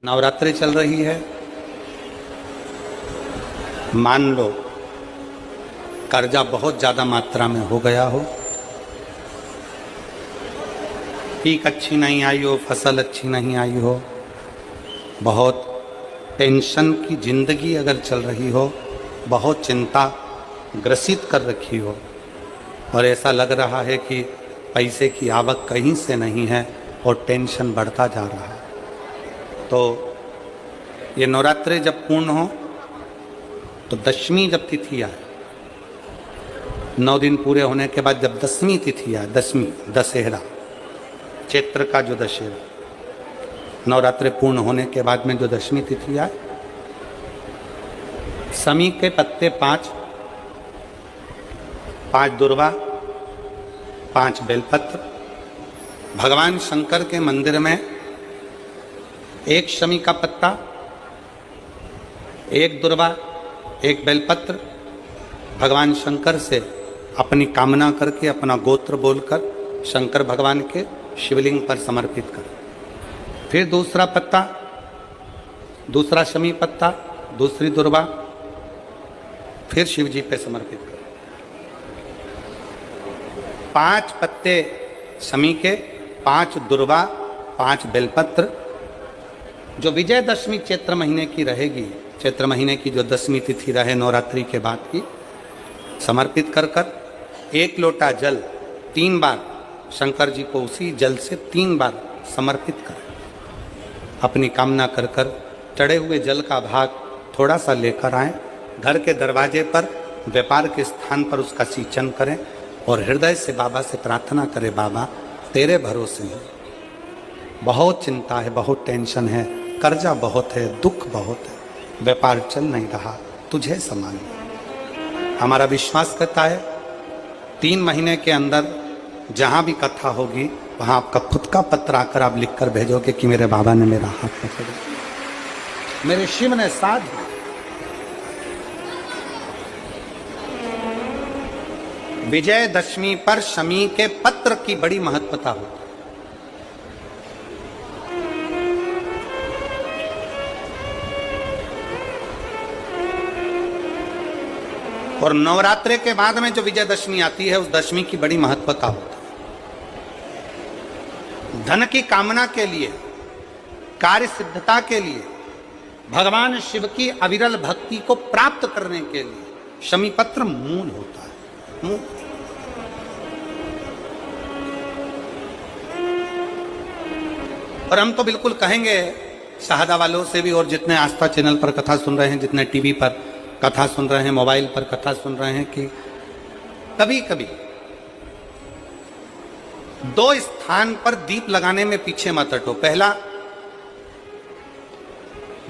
नवरात्रि चल रही है। मान लो कर्जा बहुत ज़्यादा मात्रा में हो गया हो, पीक अच्छी नहीं आई हो, फसल अच्छी नहीं आई हो, बहुत टेंशन की ज़िंदगी अगर चल रही हो, बहुत चिंता ग्रसित कर रखी हो और ऐसा लग रहा है कि पैसे की आवक कहीं से नहीं है और टेंशन बढ़ता जा रहा है, तो ये नवरात्रि जब पूर्ण हो तो दशमी जब तिथि आए, 9 दिन पूरे होने के बाद जब दसवीं तिथि आए, दसवीं दशहरा, चैत्र का जो दशहरा, नवरात्रि पूर्ण होने के बाद में जो दशमी तिथि आए, समी के पत्ते 5 दुर्वा, 5 बेलपत्र, भगवान शंकर के मंदिर में 1 शमी का पत्ता, 1 दुर्वा, 1 बेलपत्र, भगवान शंकर से अपनी कामना करके, अपना गोत्र बोलकर शंकर भगवान के शिवलिंग पर समर्पित कर। फिर दूसरा पत्ता, दूसरा शमी पत्ता, दूसरी दुर्वा, फिर शिव जी पे समर्पित कर। 5 पत्ते शमी के, 5 दुर्वा, 5 बेलपत्र, जो विजयदशमी चैत्र महीने की रहेगी, चैत्र महीने की जो दसवीं तिथि रहे नवरात्रि के बाद की, समर्पित कर कर 1 लोटा जल 3 बार शंकर जी को उसी जल से 3 बार समर्पित कर, अपनी कामना कर कर चढ़े हुए जल का भाग थोड़ा सा लेकर आएं, घर के दरवाजे पर, व्यापार के स्थान पर उसका सिंचन करें और हृदय से बाबा से प्रार्थना करें, बाबा तेरे भरोसे हैं, बहुत चिंता है, बहुत टेंशन है, कर्जा बहुत है, दुख बहुत है, व्यापार चल नहीं रहा, तुझे समान। हमारा विश्वास करता है 3 महीने के अंदर जहाँ भी कथा होगी वहाँ आपका खुद का पत्र आकर आप लिखकर भेजोगे कि मेरे बाबा ने मेरा हाथ पकड़ा, मेरे शिव ने साथ दिया। विजयदशमी पर शमी के पत्र की बड़ी महत्वता होती है। और नवरात्रि के बाद में जो विजयदशमी आती है, उस दशमी की बड़ी महत्वता होती है। धन की कामना के लिए, कार्य सिद्धता के लिए, भगवान शिव की अविरल भक्ति को प्राप्त करने के लिए शमी पत्र मूल होता है, मूल। और हम तो बिल्कुल कहेंगे शहादा वालों से भी, और जितने आस्था चैनल पर कथा सुन रहे हैं, जितने टीवी पर कथा सुन रहे हैं, मोबाइल पर कथा सुन रहे हैं, कि कभी कभी 2 स्थान पर दीप लगाने में पीछे मत हटो। पहला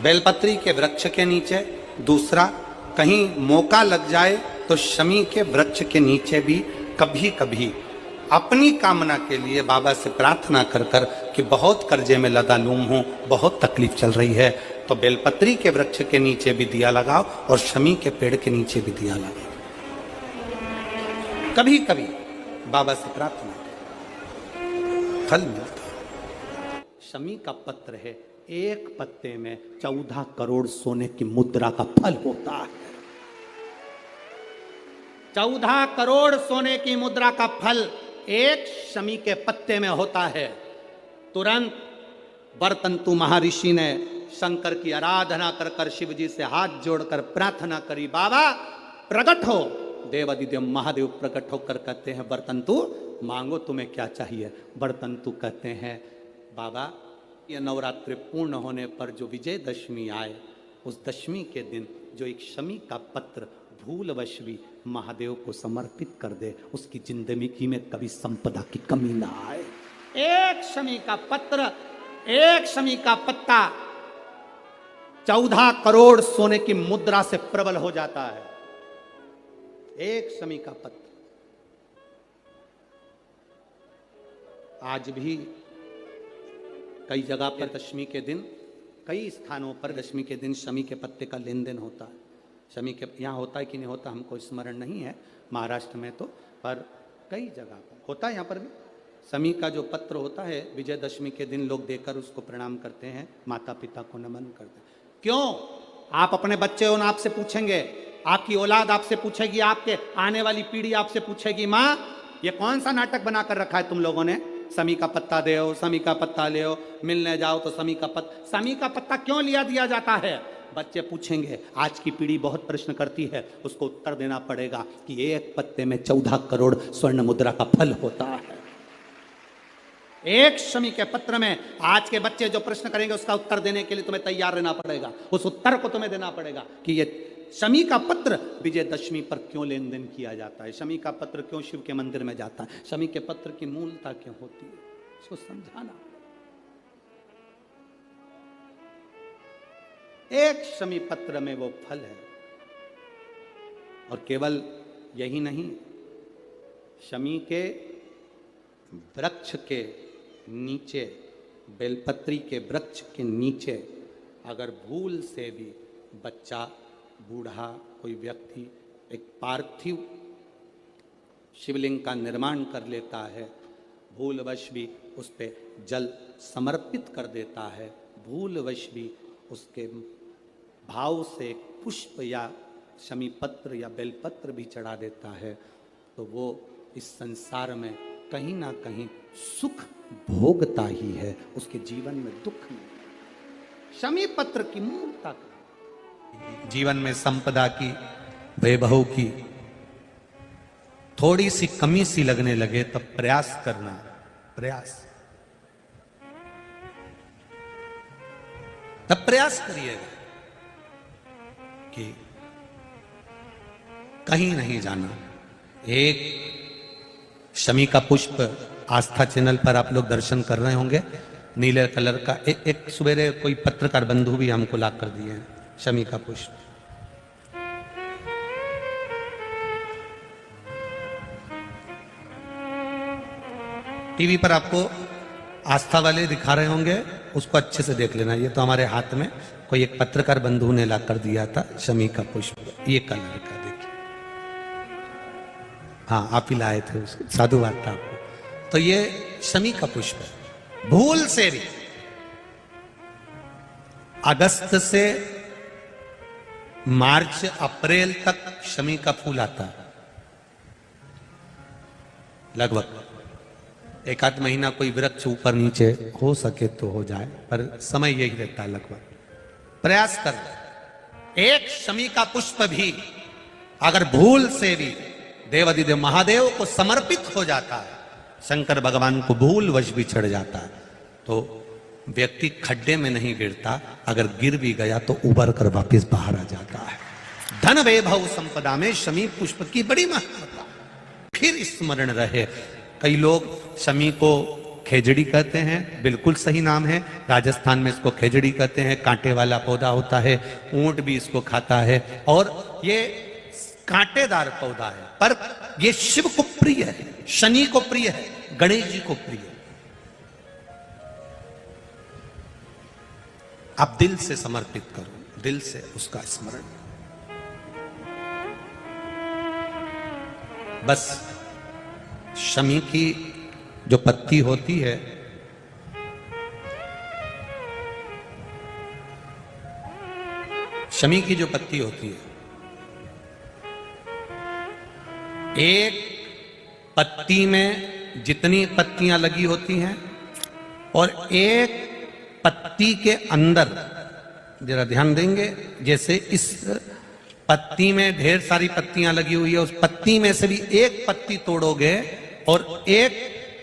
बेलपत्री के वृक्ष के नीचे, दूसरा कहीं मौका लग जाए तो शमी के वृक्ष के नीचे भी कभी कभी अपनी कामना के लिए बाबा से प्रार्थना कर कर कि बहुत कर्जे में लदालूम हूं, बहुत तकलीफ चल रही है, तो बेलपत्री के वृक्ष के नीचे भी दिया लगाओ और शमी के पेड़ के नीचे भी दिया लगाओ। कभी कभी बाबा से प्रार्थना फल मिलता है। शमी का पत्र है, 1 पत्ते में 14 करोड़ सोने की मुद्रा का फल होता है। 14 करोड़ सोने की मुद्रा का फल 1 शमी के पत्ते में होता है। तुरंत बरतंतु महर्षि ने शंकर की आराधना कर कर शिव जी से हाथ जोड़कर प्रार्थना करी, बाबा प्रकट हो। देवादिदेव महादेव प्रकट होकर कहते हैं, बरतंतु मांगो तुम्हें क्या चाहिए। बरतंतु कहते हैं, बाबा ये नवरात्रि पूर्ण होने पर जो विजयदशमी आए, उस दशमी के दिन जो 1 शमी का पत्र भूलवश भी महादेव को समर्पित कर दे, उसकी जिंदगी में कभी संपदा की कमी ना आए। 1 शमी का पत्र, 1 शमी का पत्ता 14 करोड़ सोने की मुद्रा से प्रबल हो जाता है। 1 शमी का पत्र। आज भी कई जगह पर दशमी के दिन, कई स्थानों पर दशमी के दिन शमी के पत्ते का लेन देन होता है। शमी के यहाँ होता है कि नहीं होता हमको स्मरण नहीं है, महाराष्ट्र में तो, पर कई जगह पर होता है, यहाँ पर भी शमी का जो पत्र होता है विजयदशमी के दिन लोग देकर उसको प्रणाम करते हैं, माता पिता को नमन करते हैं। क्यों? आप अपने बच्चे हो ना, आपसे पूछेंगे, आपकी औलाद आपसे पूछेगी, आपके आने वाली पीढ़ी आपसे पूछेगी, माँ ये कौन सा नाटक बनाकर रखा है तुम लोगों ने? शमी का पत्ता दे, शमी का पत्ता ले, मिलने जाओ तो शमी का पत्ता, शमी का पत्ता क्यों लिया दिया जाता है? बच्चे पूछेंगे। आज की पीढ़ी बहुत प्रश्न करती है, उसको उत्तर देना पड़ेगा कि एक पत्ते में 14 करोड़ स्वर्ण मुद्रा का फल होता है। एक शमी के पत्र में आज के बच्चे जो प्रश्न करेंगे उसका उत्तर देने के लिए तुम्हें तैयार रहना पड़ेगा। उस उत्तर को तुम्हें देना पड़ेगा कि ये शमी का पत्र विजयदशमी पर क्यों लेन देन किया जाता है, शमी का पत्र क्यों शिव के मंदिर में जाता है, शमी के पत्र की मूलता क्यों होती है, इसको समझाना। एक शमी पत्र में वो फल है। और केवल यही नहीं, शमी के वृक्ष के नीचे, बेलपत्री के वृक्ष के नीचे अगर भूल से भी बच्चा, बूढ़ा, कोई व्यक्ति एक पार्थिव शिवलिंग का निर्माण कर लेता है, भूलवश भी उस पर जल समर्पित कर देता है, भूलवश भी उसके भाव से पुष्प या शमी पत्र या बेलपत्र भी चढ़ा देता है, तो वो इस संसार में कहीं ना कहीं सुख भोगता ही है, उसके जीवन में दुख नहीं। शमी पत्र की मूलता, जीवन में संपदा की, वैभव की थोड़ी सी कमी सी लगने लगे तब प्रयास करना, प्रयास, तब प्रयास करिएगा कि कहीं नहीं जाना। एक शमी का पुष्प आस्था चैनल पर आप लोग दर्शन कर रहे होंगे, नीले कलर का एक सवेरे कोई पत्रकार बंधु भी हमको ला कर दिए हैं शमी का पुष्प। टीवी पर आपको आस्था वाले दिखा रहे होंगे, उसको अच्छे से देख लेना। ये तो हमारे हाथ में कोई एक पत्रकार बंधु ने ला कर दिया था शमी का पुष्प, ये कलर का, देखिए। हाँ, आप ही लाए थे उसको, साधुवाद था आपको। तो ये शमी का पुष्प है। भूल से भी अगस्त से मार्च अप्रैल तक शमी का फूल आता है, लगभग एक आध महीना कोई वृक्ष ऊपर नीचे हो सके तो हो जाए, पर समय यही रहता है लगभग। प्रयास कर, एक शमी का पुष्प भी अगर भूल से भी देवाधिदेव महादेव को समर्पित हो जाता है, शंकर भगवान को भूल वश भी चढ़ जाता है, तो व्यक्ति खड्डे में नहीं गिरता, अगर गिर भी गया तो उबर कर वापस बाहर आ जाता है। धन वैभव संपदा में शमी पुष्प की बड़ी महत्वता फिर स्मरण रहे। कई लोग शमी को खेजड़ी कहते हैं, बिल्कुल सही नाम है, राजस्थान में इसको खेजड़ी कहते हैं, कांटे वाला पौधा होता है, ऊंट भी इसको खाता है, और ये कांटेदार पौधा है, पर ये शिव को प्रिय है, शनि को प्रिय है, गणेश जी को प्रिय है। आप दिल से समर्पित करो, दिल से उसका स्मरण। बस शमी की जो पत्ती होती है, शमी की जो पत्ती होती है, एक पत्ती में जितनी पत्तियां लगी होती हैं और एक पत्ती के अंदर, जरा ध्यान देंगे, जैसे इस पत्ती में ढेर सारी पत्तियां लगी हुई है, उस पत्ती में से भी एक पत्ती तोड़ोगे और एक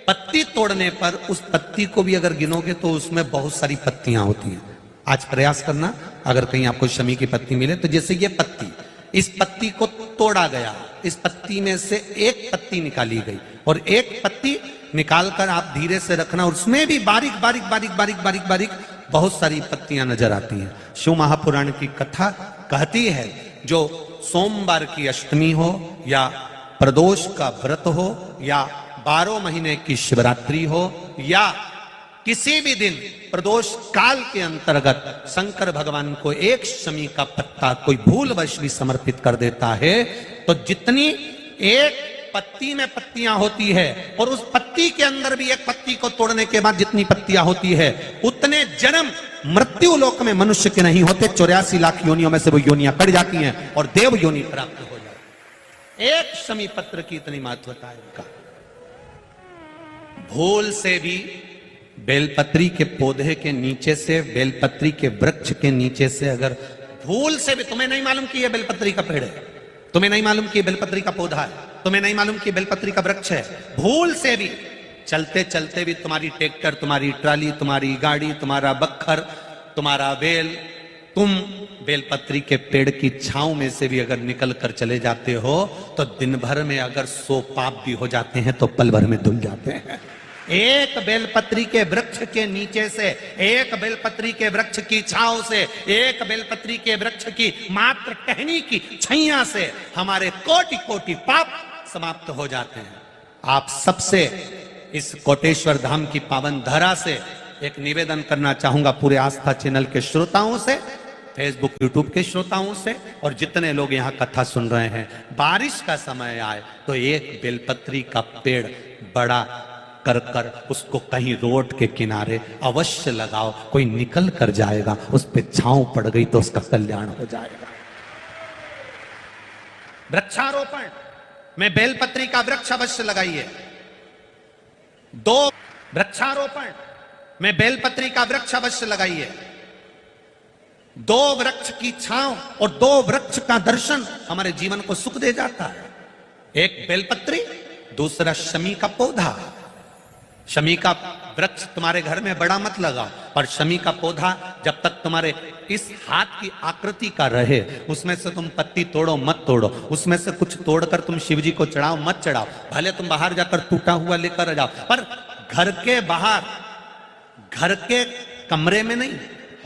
पत्ती तोड़ने पर उस पत्ती को भी अगर गिनोगे तो उसमें बहुत सारी पत्तियां होती हैं। आज प्रयास करना, अगर कहीं आपको शमी की पत्ती मिले तो जैसे ये पत्ती, इस पत्ती को तोड़ा गया, इस पत्ती में से एक पत्ती निकाली गई और एक पत्ती निकालकर आप धीरे से रखना, और उसमें भी बारीक बारीक बारीक बारीक बारीक बारीक बहुत सारी पत्तियां नजर आती हैं। शिव महापुराण की कथा कहती है, जो सोमवार की अष्टमी हो या प्रदोष का व्रत हो या 12 महीने की शिवरात्रि हो या किसी भी दिन प्रदोष काल के अंतर्गत शंकर भगवान को एक शमी का पत्ता कोई भूलवश भी समर्पित कर देता है, तो जितनी एक पत्ती में पत्तियां होती है और उस पत्ती के अंदर भी एक पत्ती को तोड़ने के बाद जितनी पत्तियां होती है उतने जन्म मृत्यु लोक में मनुष्य के नहीं होते। 84 लाख योनियों में से वो योनियां कट जाती हैं और देव योनि प्राप्त हो जाती है। एक शमी पत्र की इतनी महत्वता है उनका। भूल से भी बेलपत्री के पौधे के नीचे से, बेलपत्री के वृक्ष के नीचे से अगर भूल से भी, तुम्हें नहीं मालूम कि यह बेलपत्री का पेड़ है, तुम्हें नहीं मालूम कि बेलपत्री का पौधा है, तुम्हें नहीं मालूम कि बेलपत्री का वृक्ष है, भूल से भी चलते चलते भी तुम्हारी ट्रैक्टर, तुम्हारी ट्राली, तुम्हारी गाड़ी, तुम्हारा बखर, तुम्हारा बेल, तुम बेलपत्री के पेड़ की छांव में से भी अगर निकल कर चले जाते हो तो दिन भर में अगर 100 पाप भी हो जाते हैं तो पल भर में धुल जाते हैं। एक बेलपत्री के वृक्ष के नीचे से, एक बेलपत्री के वृक्ष की छांव से, एक बेलपत्री के वृक्ष की मात्र टहनी की छैया से हमारे कोटि कोटि पाप समाप्त हो जाते हैं। आप सबसे इस कोटेश्वर धाम की पावन धरा से एक निवेदन करना चाहूंगा, पूरे आस्था चैनल के श्रोताओं से, फेसबुक यूट्यूब के श्रोताओं से और जितने लोग यहाँ कथा सुन रहे हैं, बारिश का समय आए तो एक बेलपत्री का पेड़ बड़ा कर कर उसको कहीं रोड के किनारे अवश्य लगाओ। कोई निकल कर जाएगा, उस पे छांव पड़ गई तो उसका कल्याण हो जाएगा। वृक्षारोपण में बेलपत्री का वृक्ष अवश्य लगाइए। 2 वृक्षारोपण में बेलपत्री का वृक्ष अवश्य लगाइए। 2 वृक्ष की छांव और 2 वृक्ष का दर्शन हमारे जीवन को सुख दे जाता है। एक बेलपत्री, दूसरा शमी का पौधा। शमी का वृक्ष तुम्हारे घर में बड़ा मत लगाओ, और शमी का पौधा जब तक तुम्हारे इस हाथ की आकृति का रहे, उसमें से तुम पत्ती तोड़ो मत तोड़ो, उसमें से कुछ तोड़कर तुम शिव जी को चढ़ाओ मत चढ़ाओ। भले तुम बाहर जाकर टूटा हुआ लेकर जाओ, पर घर के बाहर, घर के कमरे में नहीं,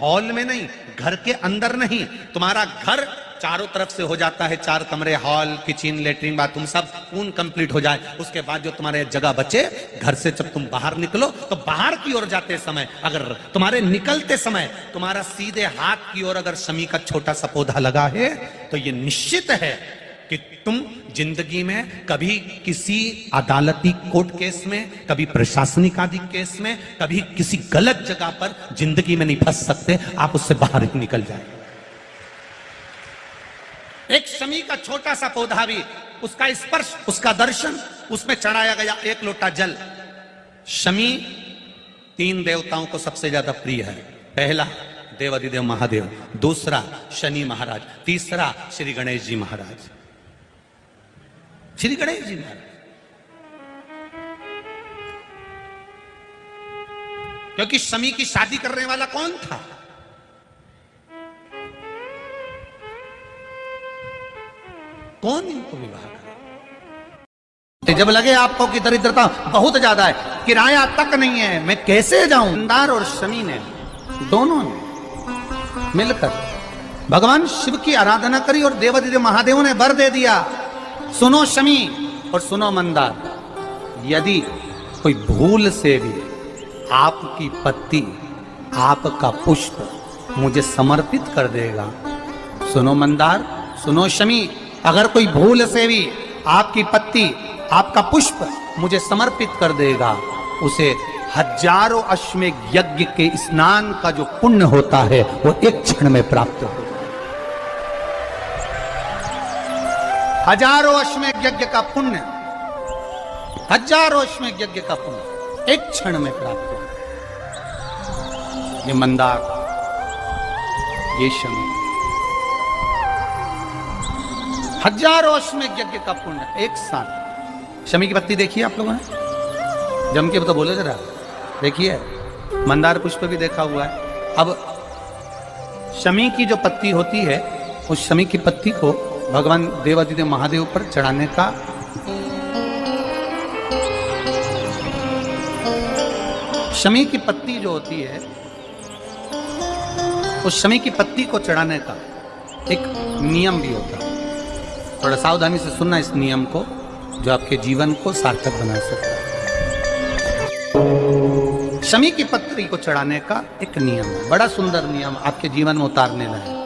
हॉल में नहीं, घर के अंदर नहीं। तुम्हारा घर चारों तरफ से हो जाता है, 4 कमरे, हॉल, किचन, लेटरिन, बाथरूम सब पूर्ण कंप्लीट हो जाए, उसके बाद जो तुम्हारे जगह बचे, घर से जब तुम बाहर निकलो तो बाहर की ओर जाते समय अगर तुम्हारे निकलते समय तुम्हारा सीधे हाथ की ओर अगर शमी का छोटा सा पौधा लगा है तो ये निश्चित है कि तुम जिंदगी में कभी किसी अदालती कोर्ट केस में, कभी प्रशासनिक आदि केस में, कभी किसी गलत जगह पर जिंदगी में नहीं फंस सकते। आप उससे बाहर ही निकल जाए। एक शमी का छोटा सा पौधा भी, उसका स्पर्श, उसका दर्शन, उसमें चढ़ाया गया 1 लोटा जल। शमी 3 देवताओं को सबसे ज्यादा प्रिय है। पहला देवाधिदेव महादेव, दूसरा शनि महाराज, तीसरा श्री गणेश जी महाराज। श्री गणेश जी महाराज, क्योंकि शमी की शादी करने वाला कौन था? कौन इनको विवाह करे? जब लगे आपको कि दरिद्रता बहुत ज्यादा है, किराया तक नहीं है, मैं कैसे जाऊं? मंदार और शमी ने दोनों ने मिलकर भगवान शिव की आराधना करी और देवाधिदेव महादेव ने वर दे दिया, सुनो शमी और सुनो मंदार, यदि कोई भूल से भी आपकी पत्ती, आपका पुष्प मुझे समर्पित कर देगा, सुनो मंदार, सुनो शमी, अगर कोई भूल से भी आपकी पत्ती, आपका पुष्प मुझे समर्पित कर देगा, उसे हजारों अश्वमेध यज्ञ के स्नान का जो पुण्य होता है वो एक क्षण में प्राप्त हो जाए। हजारों अश्वमेध यज्ञ का पुण्य, हजारों अश्वमेध यज्ञ का पुण्य एक क्षण में प्राप्त हो। ये मंदार, ये शमी, हजारों अश्वमेध यज्ञ का पुण्य एक साथ। शमी की पत्ती देखिए आप लोगों ने, जम के तो बोले जरा, देखिए मंदार पुष्प भी देखा हुआ है। अब शमी की जो पत्ती होती है, उस शमी की पत्ती को भगवान देवाधिदेव महादेव पर चढ़ाने का शमी की पत्ती जो होती है, उस शमी की पत्ती को चढ़ाने का एक नियम भी होता है। थोड़ा सावधानी से सुनना इस नियम को, जो आपके जीवन को सार्थक बना सकता है। शमी की पत्ती को चढ़ाने का एक नियम है, बड़ा सुंदर नियम, आपके जीवन में उतारने लायक।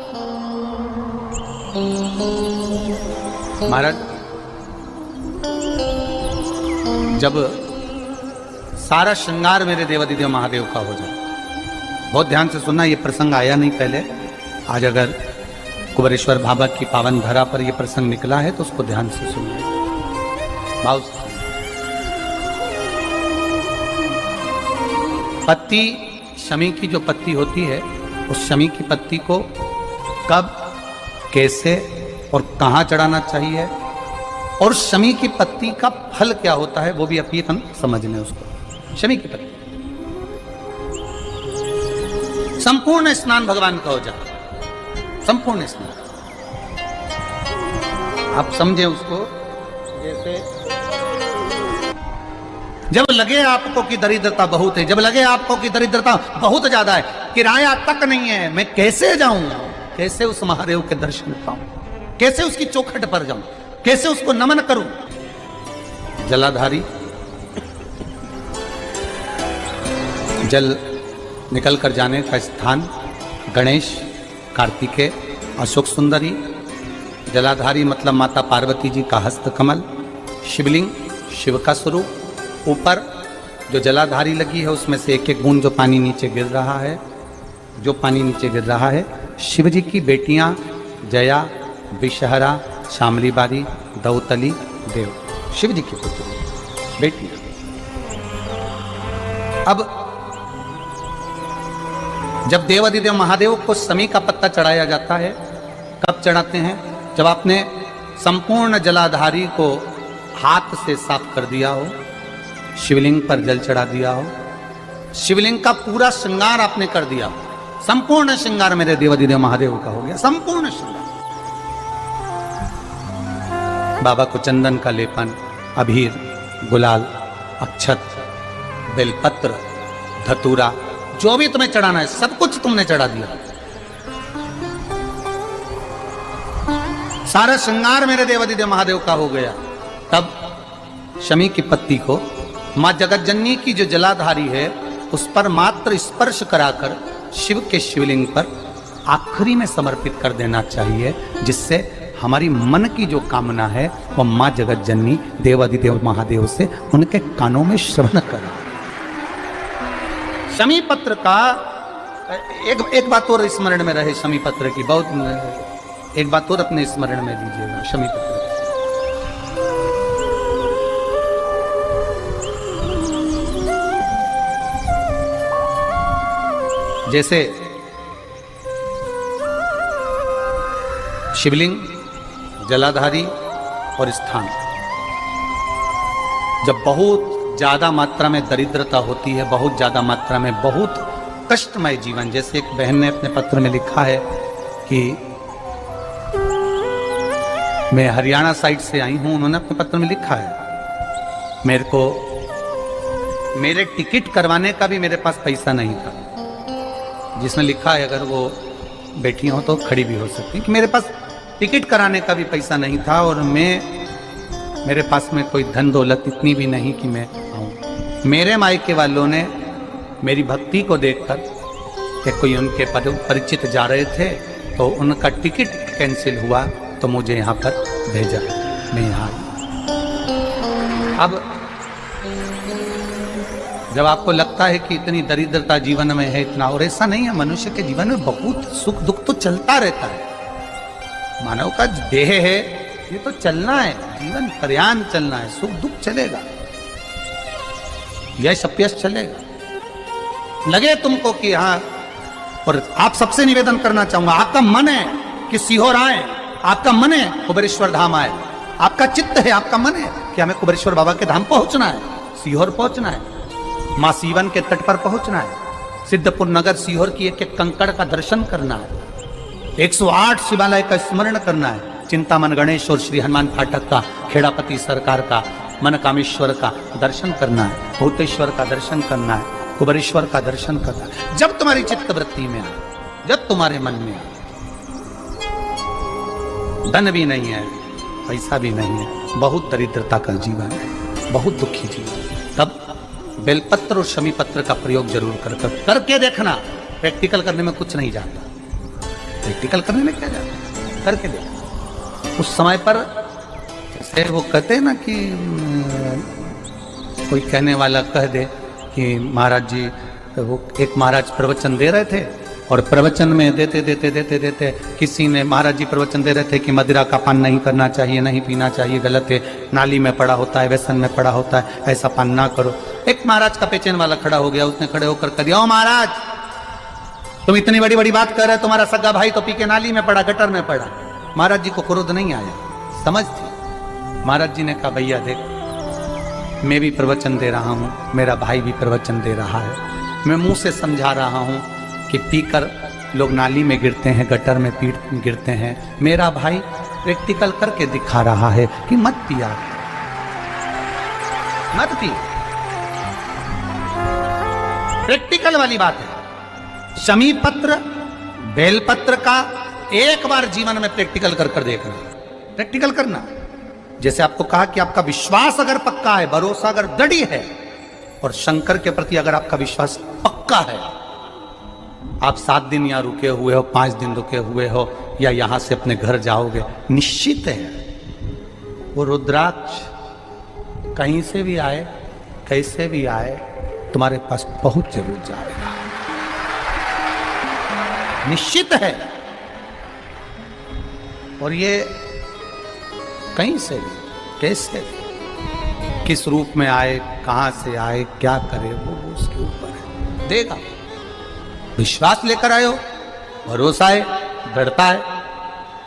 महाराज जब सारा श्रृंगार मेरे देवादिदेव महादेव का हो जाए। बहुत ध्यान से सुनना, ये प्रसंग आया नहीं पहले, आज अगर कुबेरेश्वर बाबा की पावन धरा पर यह प्रसंग निकला है तो उसको ध्यान से सुनिए। भाव से पत्ती, शमी की जो पत्ती होती है, उस शमी की पत्ती को कब, कैसे और कहाँ चढ़ाना चाहिए, और शमी की पत्ती का फल क्या होता है वो भी अभी हम समझ लें उसको। शमी की पत्ती संपूर्ण स्नान भगवान का हो जाए, संपूर्ण स्नान। आप समझे उसको, जैसे जब लगे आपको कि दरिद्रता बहुत है, जब लगे आपको कि दरिद्रता बहुत ज्यादा है, किराया तक नहीं है, मैं कैसे जाऊं, कैसे उस महादेव के दर्शन पाऊं, कैसे उसकी चौखट पर जाऊं, कैसे उसको नमन करूं। जलाधारी जल निकल कर जाने का स्थान गणेश, कार्तिकेय, अशोक सुंदरी। जलाधारी मतलब माता पार्वती जी का हस्त कमल, शिवलिंग, शिव का स्वरूप। ऊपर जो जलाधारी लगी है उसमें से एक एक बूंद जो पानी नीचे गिर रहा है, जो पानी नीचे गिर रहा है, शिव जी की बेटियां जया, विषहरा, शामली बारी, दौतली, देव, शिव जी की पुत्री बेटियां। अब जब देवादिदेव महादेव को शमी का पत्ता चढ़ाया जाता है, कब चढ़ाते हैं? जब आपने संपूर्ण जलाधारी को हाथ से साफ कर दिया हो, शिवलिंग पर जल चढ़ा दिया हो, शिवलिंग का पूरा श्रृंगार आपने कर दिया, संपूर्ण श्रृंगार मेरे देवादिदेव महादेव का हो गया, संपूर्ण श्रृंगार। बाबा को चंदन का लेपन, अबीर, गुलाल, अक्षत, बेलपत्र, धतूरा, जो भी तुम्हें चढ़ाना है सब कुछ तुमने चढ़ा दिया। सारा श्रृंगार मेरे देवादिदेव महादेव का हो गया। तब शमी की पत्ती को मां जगतजननी की जो जलाधारी है उस पर मात्र स्पर्श कराकर शिव के शिवलिंग पर आखिरी में समर्पित कर देना चाहिए, जिससे हमारी मन की जो कामना है वह मां जगतजननी देवादिदेव महादेव से उनके कानों में श्रवण करें। शमी पत्र का एक बात और स्मरण में रहे, शमी पत्र की बहुत एक बात और अपने स्मरण में लीजिएगा। शमी पत्र जैसे शिवलिंग, जलाधारी और स्थान, जब बहुत ज्यादा मात्रा में दरिद्रता होती है, बहुत ज्यादा मात्रा में बहुत कष्टमय जीवन, जैसे एक बहन ने अपने पत्र में लिखा है कि मैं हरियाणा साइड से आई हूं, उन्होंने अपने पत्र में लिखा है मेरे को मेरे टिकट करवाने का भी मेरे पास पैसा नहीं था, जिसने लिखा है अगर वो बैठी हो तो खड़ी भी हो सकती, कि मेरे पास टिकट कराने का भी पैसा नहीं था और मेरे पास में कोई धन दौलत इतनी भी नहीं कि मैं आऊँ। मेरे मायके वालों ने मेरी भक्ति को देखकर कि कोई उनके परिचित जा रहे थे तो उनका टिकट कैंसिल हुआ तो मुझे यहाँ पर भेजा, मैं यहाँ आई। अब जब आपको लगता है कि इतनी दरिद्रता जीवन में है, इतना, और ऐसा नहीं है, मनुष्य के जीवन में बहुत सुख दुख तो चलता रहता है। मानव का देह है, ये तो चलना है, जीवन पर्यान चलना है, सुख दुख चलेगा, यश अपयश चलेगा। लगे तुमको कि हाँ, और आप सबसे निवेदन करना चाहूंगा, आपका मन है कि सीहोर आए, आपका मन है कुबेरेश्वर धाम आए, आपका चित्त है, आपका मन है कि हमें कुबेरेश्वर बाबा के धाम पहुंचना है, सीहोर पहुंचना है, मां सीवन के तट पर पहुंचना है, सिद्धपुर नगर सीहोर की एक एक कंकड़ का दर्शन करना है, 108 शिवालय का स्मरण करना है, चिंतामन गणेश और श्री हनुमान फाटक का, खेड़ापति सरकार का, मनकामेश्वर का दर्शन करना है, भूतेश्वर का दर्शन करना है, कुबेरेश्वर का दर्शन करना है। जब तुम्हारी चित्त वृत्ति में आए, जब तुम्हारे मन में आए, धन भी नहीं है, पैसा भी नहीं है, बहुत दरिद्रता का जीवन है, बहुत दुखी जीवन, तब बेलपत्र और शमी पत्र का प्रयोग जरूर करके देखना। प्रैक्टिकल करने में कुछ नहीं जाता, प्रैक्टिकल करने में क्या जाता, करके देखना। उस समय पर जैसे वो कहते हैं ना कि कोई कहने वाला कह दे कि महाराज जी, वो एक महाराज प्रवचन दे रहे थे और प्रवचन में देते देते देते देते किसी ने, महाराज जी प्रवचन दे रहे थे कि मदिरा का पान नहीं करना चाहिए, नहीं पीना चाहिए, गलत है, नाली में पड़ा होता है, व्यसन में पड़ा होता है, ऐसा पान ना करो। एक महाराज का पेचेन वाला खड़ा हो गया, उसने खड़े होकर कह दिया, ओ महाराज तुम इतनी बड़ी बड़ी बात कर रहे हो, तुम्हारा सगा भाई तो पी के नाली में पड़ा, गटर में पड़ा। महाराज जी को क्रोध नहीं आया, समझ थी। महाराज जी ने कहा, भैया देख, मैं भी प्रवचन दे रहा हूँ, मेरा भाई भी प्रवचन दे रहा है, मैं मुंह से समझा रहा हूँ कि पीकर लोग नाली में गिरते हैं, गटर में गिरते हैं। मेरा भाई प्रैक्टिकल करके दिखा रहा है कि मत पिया, मत पी। प्रैक्टिकल वाली बात है। शमी पत्र, बेलपत्र का एक बार जीवन में प्रैक्टिकल कर देखना, प्रैक्टिकल करना। जैसे आपको कहा कि आपका विश्वास अगर पक्का है, भरोसा अगर दृढ़ है, और शंकर के प्रति अगर आपका विश्वास पक्का है, आप 7 दिन यहाँ रुके हुए हो, 5 दिन रुके हुए हो, या यहां से अपने घर जाओगे, निश्चित है वो रुद्राक्ष कहीं से भी आए, कैसे भी आए, तुम्हारे पास पहुंच जरूर जाएगा, निश्चित है। और ये कहीं से भी, कैसे भी, किस रूप में आए, कहां से आए, क्या करे, वो उसके ऊपर है, देगा। विश्वास लेकर आए हो, भरोसा है, दृढ़ता है।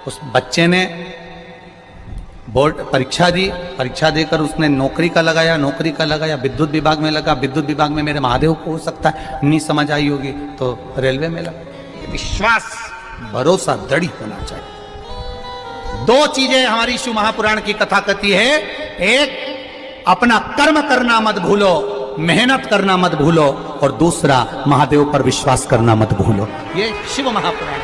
उस बच्चे ने बोर्ड परीक्षा दी, परीक्षा देकर उसने नौकरी का लगाया, नौकरी का लगाया, विद्युत विभाग में लगा, विद्युत विभाग में मेरे महादेव को हो सकता है नहीं समझ आई होगी तो रेलवे में लगा। विश्वास, भरोसा दृढ़ होना चाहिए। 2 चीजें हमारी शिव महापुराण की कथा कहती है, एक अपना कर्म करना मत भूलो, मेहनत करना मत भूलो, और दूसरा महादेव पर विश्वास करना मत भूलो। ये शिव महापुराण